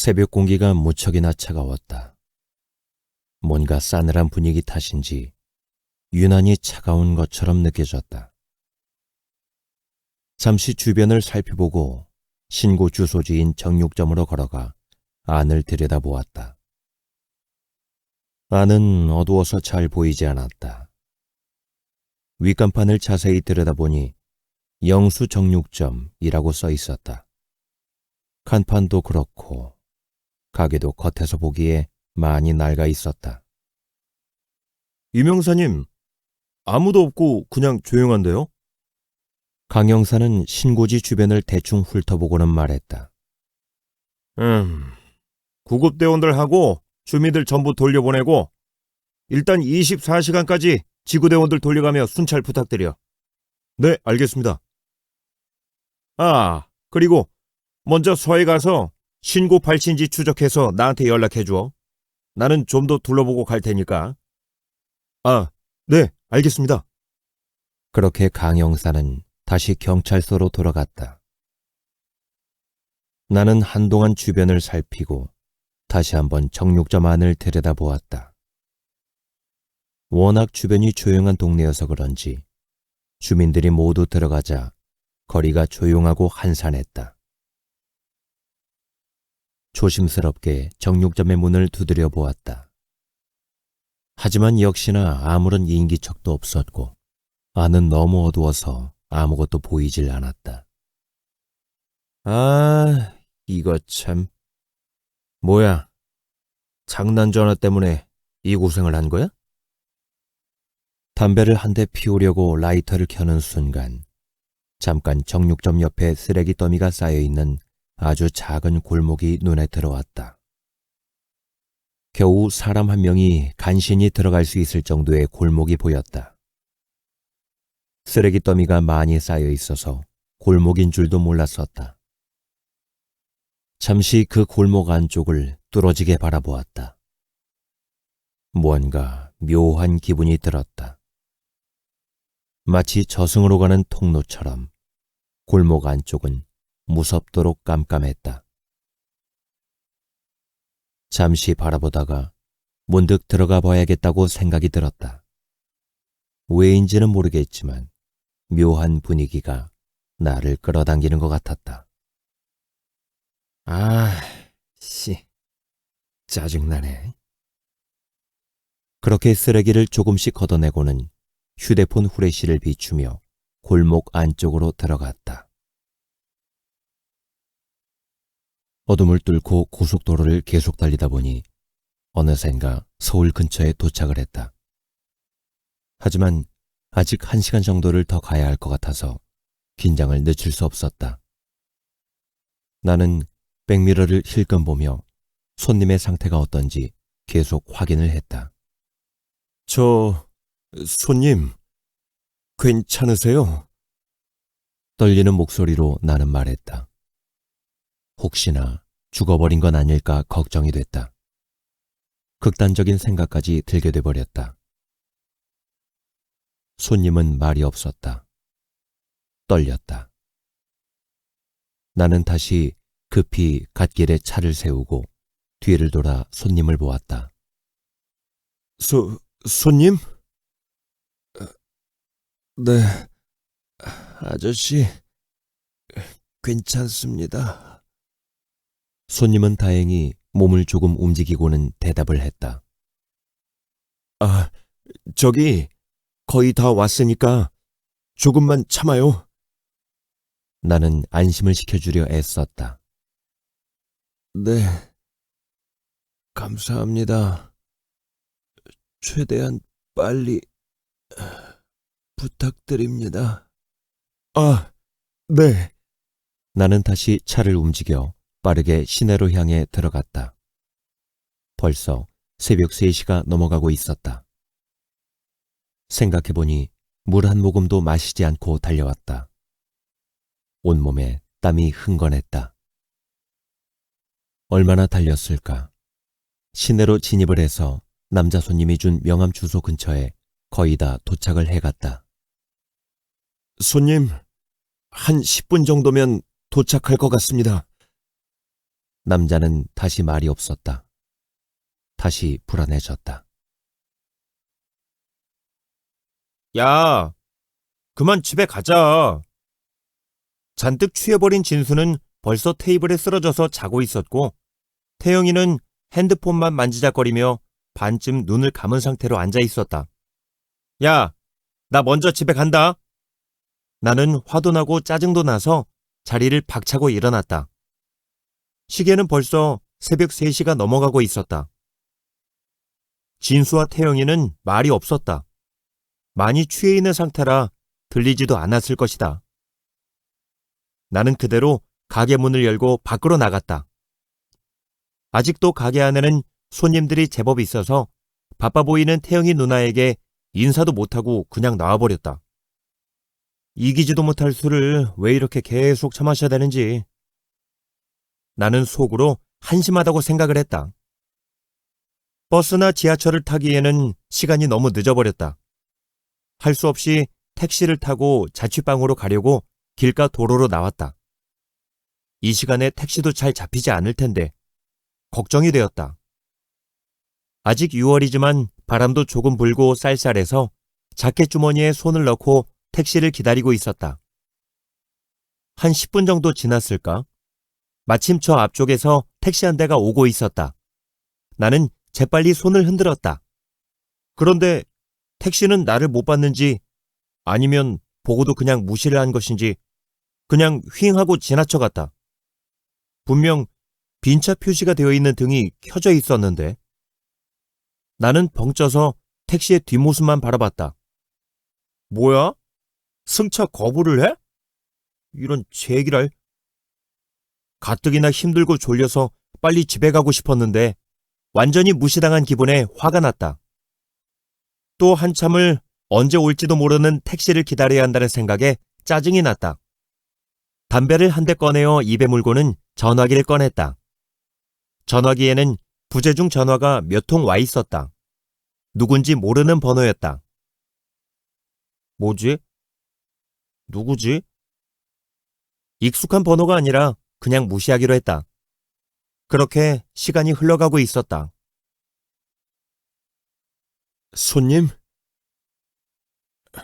새벽 공기가 무척이나 차가웠다. 뭔가 싸늘한 분위기 탓인지 유난히 차가운 것처럼 느껴졌다. 잠시 주변을 살펴보고 신고 주소지인 정육점으로 걸어가 안을 들여다보았다. 안은 어두워서 잘 보이지 않았다. 윗간판을 자세히 들여다보니 영수 정육점이라고 써 있었다. 간판도 그렇고 가게도 겉에서 보기에 많이 낡아 있었다. 유명사님, 아무도 없고 그냥 조용한데요? 강영사는 신고지 주변을 대충 훑어보고는 말했다. 구급대원들하고 주민들 전부 돌려보내고 일단 24시간까지 지구대원들 돌려가며 순찰 부탁드려. 네, 알겠습니다. 아, 그리고 먼저 서해 가서 신고 발신지 추적해서 나한테 연락해줘. 나는 좀 더 둘러보고 갈 테니까. 아, 네, 알겠습니다. 그렇게 강영사는 다시 경찰서로 돌아갔다. 나는 한동안 주변을 살피고 다시 한번 정육점 안을 들여다보았다. 워낙 주변이 조용한 동네여서 그런지 주민들이 모두 들어가자 거리가 조용하고 한산했다. 조심스럽게 정육점의 문을 두드려 보았다. 하지만 역시나 아무런 인기척도 없었고 안은 너무 어두워서 아무것도 보이질 않았다. 아, 이거 참. 뭐야, 장난 전화 때문에 이 고생을 한 거야? 담배를 한 대 피우려고 라이터를 켜는 순간 잠깐 정육점 옆에 쓰레기 더미가 쌓여있는 아주 작은 골목이 눈에 들어왔다. 겨우 사람 한 명이 간신히 들어갈 수 있을 정도의 골목이 보였다. 쓰레기 더미가 많이 쌓여 있어서 골목인 줄도 몰랐었다. 잠시 그 골목 안쪽을 뚫어지게 바라보았다. 무언가 묘한 기분이 들었다. 마치 저승으로 가는 통로처럼 골목 안쪽은 무섭도록 깜깜했다. 잠시 바라보다가 문득 들어가 봐야겠다고 생각이 들었다. 왜인지는 모르겠지만 묘한 분위기가 나를 끌어당기는 것 같았다. 짜증나네. 그렇게 쓰레기를 조금씩 걷어내고는 휴대폰 후레쉬를 비추며 골목 안쪽으로 들어갔다. 어둠을 뚫고 고속도로를 계속 달리다 보니 어느샌가 서울 근처에 도착을 했다. 하지만 아직 1시간 정도를 더 가야 할 것 같아서 긴장을 늦출 수 없었다. 나는 백미러를 힐끔 보며 손님의 상태가 어떤지 계속 확인을 했다. 손님, 괜찮으세요? 떨리는 목소리로 나는 말했다. 혹시나 죽어버린 건 아닐까 걱정이 됐다. 극단적인 생각까지 들게 돼버렸다. 손님은 말이 없었다. 떨렸다. 나는 다시 급히 갓길에 차를 세우고 뒤를 돌아 손님을 보았다. 손님? 네, 아저씨, 괜찮습니다. 손님은 다행히 몸을 조금 움직이고는 대답을 했다. 저기 거의 다 왔으니까 조금만 참아요. 나는 안심을 시켜주려 애썼다. 네, 감사합니다. 최대한 빨리 부탁드립니다. 네. 나는 다시 차를 움직여 빠르게 시내로 향해 들어갔다. 벌써 새벽 3시가 넘어가고 있었다. 생각해보니 물 한 모금도 마시지 않고 달려왔다. 온몸에 땀이 흥건했다. 얼마나 달렸을까? 시내로 진입을 해서 남자 손님이 준 명함 주소 근처에 거의 다 도착을 해갔다. 손님, 한 10분 정도면 도착할 것 같습니다. 남자는 다시 말이 없었다. 다시 불안해졌다. 야, 그만 집에 가자. 잔뜩 취해버린 진수는 벌써 테이블에 쓰러져서 자고 있었고, 태영이는 핸드폰만 만지작거리며 반쯤 눈을 감은 상태로 앉아 있었다. 야, 나 먼저 집에 간다. 나는 화도 나고 짜증도 나서 자리를 박차고 일어났다. 시계는 벌써 새벽 3시가 넘어가고 있었다. 진수와 태영이는 말이 없었다. 많이 취해 있는 상태라 들리지도 않았을 것이다. 나는 그대로 가게 문을 열고 밖으로 나갔다. 아직도 가게 안에는 손님들이 제법 있어서 바빠 보이는 태영이 누나에게 인사도 못하고 그냥 나와버렸다. 이기지도 못할 술을 왜 이렇게 계속 처마셔야 되는지. 나는 속으로 한심하다고 생각을 했다. 버스나 지하철을 타기에는 시간이 너무 늦어버렸다. 할 수 없이 택시를 타고 자취방으로 가려고 길가 도로로 나왔다. 이 시간에 택시도 잘 잡히지 않을 텐데 걱정이 되었다. 아직 6월이지만 바람도 조금 불고 쌀쌀해서 자켓 주머니에 손을 넣고 택시를 기다리고 있었다. 한 10분 정도 지났을까? 마침 저 앞쪽에서 택시 한 대가 오고 있었다. 나는 재빨리 손을 흔들었다. 그런데 택시는 나를 못 봤는지 아니면 보고도 그냥 무시를 한 것인지 그냥 휑 하고 지나쳐갔다. 분명 빈차 표시가 되어 있는 등이 켜져 있었는데. 나는 벙쪄서 택시의 뒷모습만 바라봤다. 뭐야? 승차 거부를 해? 이런 제기랄. 가뜩이나 힘들고 졸려서 빨리 집에 가고 싶었는데 완전히 무시당한 기분에 화가 났다. 또 한참을 언제 올지도 모르는 택시를 기다려야 한다는 생각에 짜증이 났다. 담배를 한 대 꺼내어 입에 물고는 전화기를 꺼냈다. 전화기에는 부재중 전화가 몇 통 와 있었다. 누군지 모르는 번호였다. 뭐지? 누구지? 익숙한 번호가 아니라 그냥 무시하기로 했다. 그렇게 시간이 흘러가고 있었다. 손님?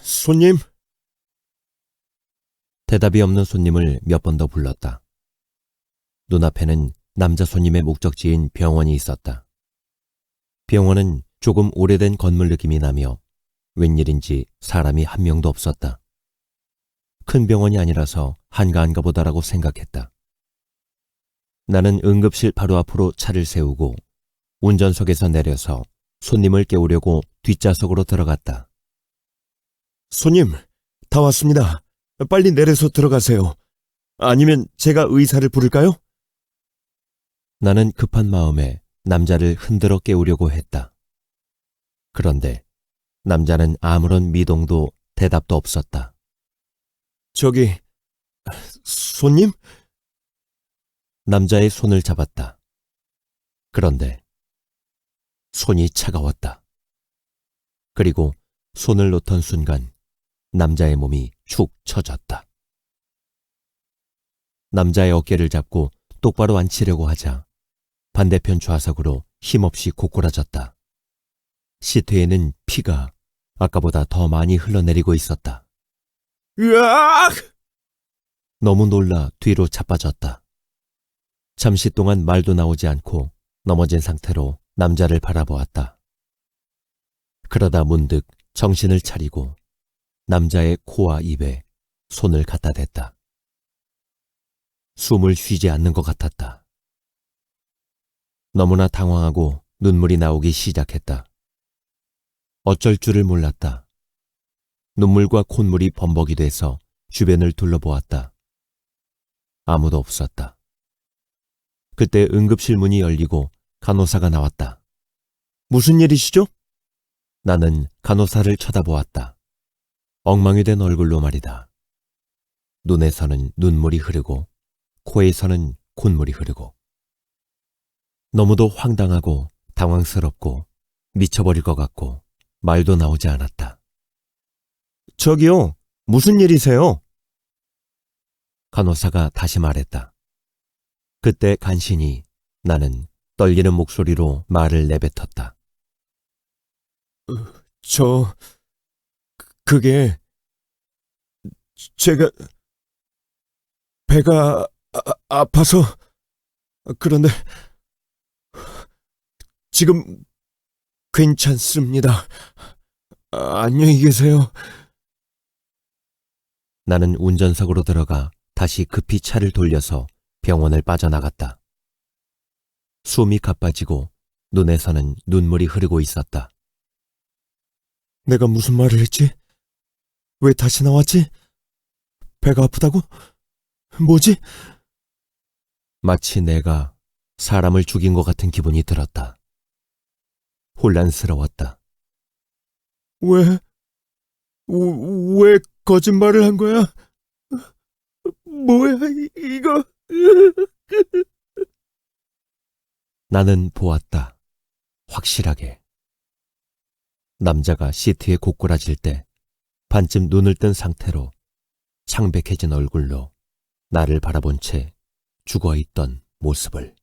손님? 대답이 없는 손님을 몇 번 더 불렀다. 눈앞에는 남자 손님의 목적지인 병원이 있었다. 병원은 조금 오래된 건물 느낌이 나며 웬일인지 사람이 한 명도 없었다. 큰 병원이 아니라서 한가한가 보다라고 생각했다. 나는 응급실 바로 앞으로 차를 세우고 운전석에서 내려서 손님을 깨우려고 뒷좌석으로 들어갔다. 손님, 다 왔습니다. 빨리 내려서 들어가세요. 아니면 제가 의사를 부를까요? 나는 급한 마음에 남자를 흔들어 깨우려고 했다. 그런데 남자는 아무런 미동도 대답도 없었다. 저기, 손님? 남자의 손을 잡았다. 그런데 손이 차가웠다. 그리고 손을 놓던 순간 남자의 몸이 축 처졌다. 남자의 어깨를 잡고 똑바로 앉히려고 하자 반대편 좌석으로 힘없이 고꾸라졌다. 시트에는 피가 아까보다 더 많이 흘러내리고 있었다. 으악! 너무 놀라 뒤로 자빠졌다. 잠시 동안 말도 나오지 않고 넘어진 상태로 남자를 바라보았다. 그러다 문득 정신을 차리고 남자의 코와 입에 손을 갖다 댔다. 숨을 쉬지 않는 것 같았다. 너무나 당황하고 눈물이 나오기 시작했다. 어쩔 줄을 몰랐다. 눈물과 콧물이 범벅이 돼서 주변을 둘러보았다. 아무도 없었다. 그때 응급실 문이 열리고 간호사가 나왔다. 무슨 일이시죠? 나는 간호사를 쳐다보았다. 엉망이 된 얼굴로 말이다. 눈에서는 눈물이 흐르고 코에서는 콧물이 흐르고 너무도 황당하고 당황스럽고 미쳐버릴 것 같고 말도 나오지 않았다. 저기요, 무슨 일이세요? 간호사가 다시 말했다. 그때 간신히 나는 떨리는 목소리로 말을 내뱉었다. 그게 제가 배가 아파서 그런데 지금 괜찮습니다. 안녕히 계세요. 나는 운전석으로 들어가 다시 급히 차를 돌려서 병원을 빠져나갔다. 숨이 가빠지고 눈에서는 눈물이 흐르고 있었다. 내가 무슨 말을 했지? 왜 다시 나왔지? 배가 아프다고? 뭐지? 마치 내가 사람을 죽인 것 같은 기분이 들었다. 혼란스러웠다. 왜 거짓말을 한 거야? 뭐야, 이거? 나는 보았다. 확실하게. 남자가 시트에 고꾸라질 때 반쯤 눈을 뜬 상태로 창백해진 얼굴로 나를 바라본 채 죽어있던 모습을.